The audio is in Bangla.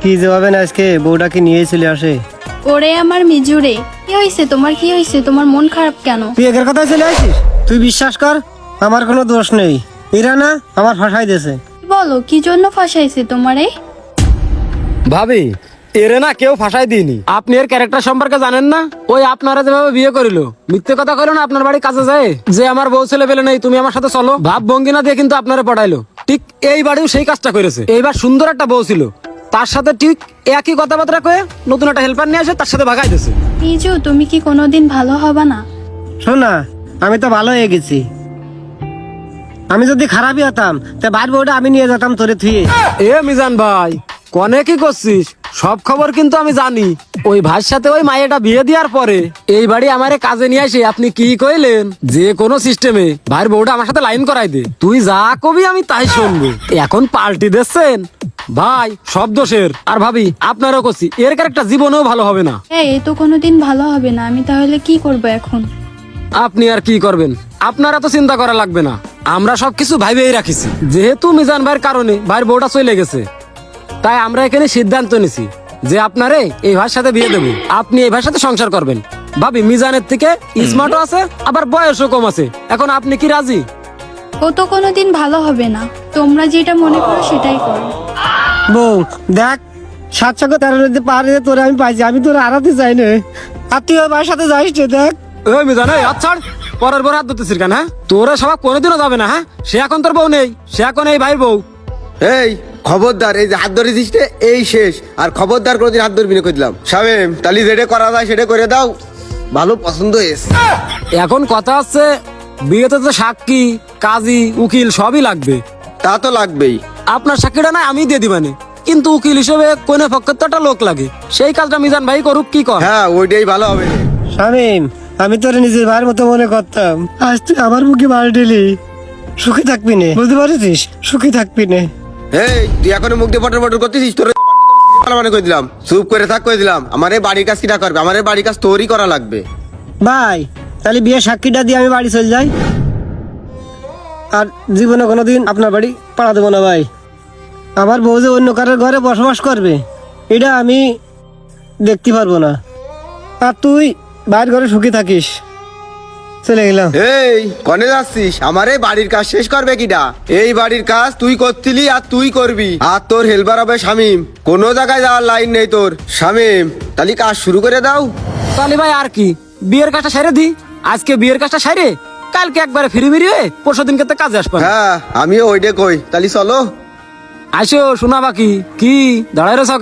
কি যাবে না আজকে বউটাকে নিয়ে চলে আসে। ওরে আমার মিজুরে, কি হয়েছে তোমার? কি হয়েছে তোমার? মন খারাপ কেন? তুই একের কথা চলে আসিস? তুই বিশ্বাস কর, আমার কোনো দোষ নেই। এরা না আমার ফাঁসাই দিয়েছে। বলো কি জন্য ফাঁসাইছে তোমারে? ভাবি, এরে না কেউ ফাঁসাই দিইনি। আপনি এর ক্যারেক্টার সম্পর্কে জানেন না? ওই আপনারা যেভাবে বিয়ে করিল, মিথ্যে কথা কইলো না আপনার বাড়ি কাছে যায় যে আমার বউ ছেলে পেলে নেই, তুমি আমার সাথে চলো, ভাব ভঙ্গি না দিয়ে কিন্তু আপনারা পড়াইলো। ঠিক এই বাড়িও সেই কাজটা করেছে। এইবার সুন্দর একটা বউ ছিল, তার সাথে ঠিক একই কথাবার্তা কয়ে নতুন একটা হেল্পার নিয়ে আসে তার সাথে ভাগাই দিয়েছে। মিজু, তুমি কি কোনোদিন ভালো হবে না? শোন না, আমি তো ভালো হয়ে গেছি। আমি যদি খারাপই হতাম তা ভাই বউটা আমি নিয়ে যেতাম তোরে থুয়ে। এ মিজান ভাই, কনে কি করছিস? সব খবর কিন্তু আমি জানি। ওই ভাইয়ের সাথে ওই মাইয়াটা বিয়ে দেওয়ার পরে এই বাড়ি আমারে কাজে নিয়ে আসে আপনি কি কইলেন যে কোনো সিস্টেমে ভাইয়ের বউটা আমার সাথে লাইন করাই দে। তুই যা কবি আমি তাই শুনবো। এখন পাল্টি দিচ্ছেন ভাই, সব দোষের। আর ভাবি আপনারও করছি, এর ক্যারেক্টার জীবনেও ভালো হবে না। এ তো কোনোদিন ভালো হবে না। আমি তাহলে কি করব এখন? আপনি আর কি করবেন? আপনারা তো চিন্তা করা লাগবে না, আমরা সবকিছু ভাইবেই রাখিছি। যেহেতু মিজান ভাইয়ের কারণে ভাইয়ের বউটা চলে গেছে, তাই আমরা এখানে সিদ্ধান্ত নিছি যে আপনারে এই ভাইয়ের সাথে বিয়ে দেবো, আপনি এই ভাইয়ের সাথে সংসার করবেন। ভাবি মিজানের থেকে স্মার্টও আছে, আবার বয়সও কম আছে। এখন আপনি কি রাজি? ও তো কোনোদিন ভালো হবে না। তোমরা যেটা মনে করো সেটাই করো। বউ দেখ, 7 চক্কর 13 নদী পার হয়ে তোরে আমি পাইছি। আমি তোরে হারাতে চাই না। আর তুই ওর ভাইয়ের সাথে যাইস না। দেখ ওই মিজান, এই আচ্ছা পরের বর হাত ধরতেছিস কেন? হ্যাঁ, তোরা সবাই কোনোদিনও যাবে না। হ্যাঁ, সে এখন তোর বউ নেই, সে এখন এই ভাইয়ের বউ। এই খবরদার, এই যে হাত ধরে দিস এই শেষ। আর খবরদার কোনোদিন হাত ধরবি না কই দিলাম। শামিম, তালি যেটা করা যায় সেটা করে দাও। ভালো পছন্দ হয়েছে। এখন কথা হচ্ছে বিয়েতে তো সাক্ষী, কাজী, উকিল সবই লাগবে। তা তো লাগবেই। আপনার সাক্ষীটা না আমি দিয়ে দিবানে, কিন্তু উকিল হিসেবে কোনে পক্ষের তো একটা লোক লাগে। সেই কাজটা মিজান ভাই করুক, কি কর? হ্যাঁ, ওইটাই ভালো হবে। শামিম, আমি তোরে নিজের ভাইয়ের মতো মনে করতাম। আজ তুই আমার মুখে মার দিলি। সুখী থাকবি না, বুঝতে পারছিস? সুখী থাকবি না। এই তুই এখনো মুখ দিয়ে পটর পটর করতেছিস। তোর মানে কই দিলাম, চুপ করে থাক কই দিলাম। আমার এই বাড়ির কাজ কিটা করবে? আমার এই বাড়ির কাজ তোরই করা লাগবে। ভাই তাহলে বিয়ের সাক্ষীটা দিয়ে আমি বাড়ি চলে যাই। আর জীবনে কোনোদিন আপনার বাড়ি পাড়া দেবো না ভাই। আমার বউ যে অন্য কারোর ঘরে বসবাস করবে, এটা আমি দেখতে পারবো না। আর তুই বাইরের ঘরে সুখী থাকিস। চলে গেলাম। এই কনে যাচ্ছিস? আমার এই বাড়ির কাজ শেষ করবে কিটা? এই বাড়ির কাজ তুই করছিলি আর তুই করবি। আর তোর হেল্পার হবে শামিম। কোনো জায়গায় যাওয়ার লাইন নেই তোর। শামিম, তাহলে কাজ শুরু করে দাও। তাহলে ভাই আর কি, বিয়ের কাজটা সেরে দি। আজকে বিয়ের কাজটা সেরে কালকে একবারে ফিরি ফিরি হয়ে পরশু দিন কাজে আসবেন। হ্যাঁ, আমিও ওইটা কই। তাহলে চলো। আসো শোনা বাকি কি দাঁড়ায় রয়েছ?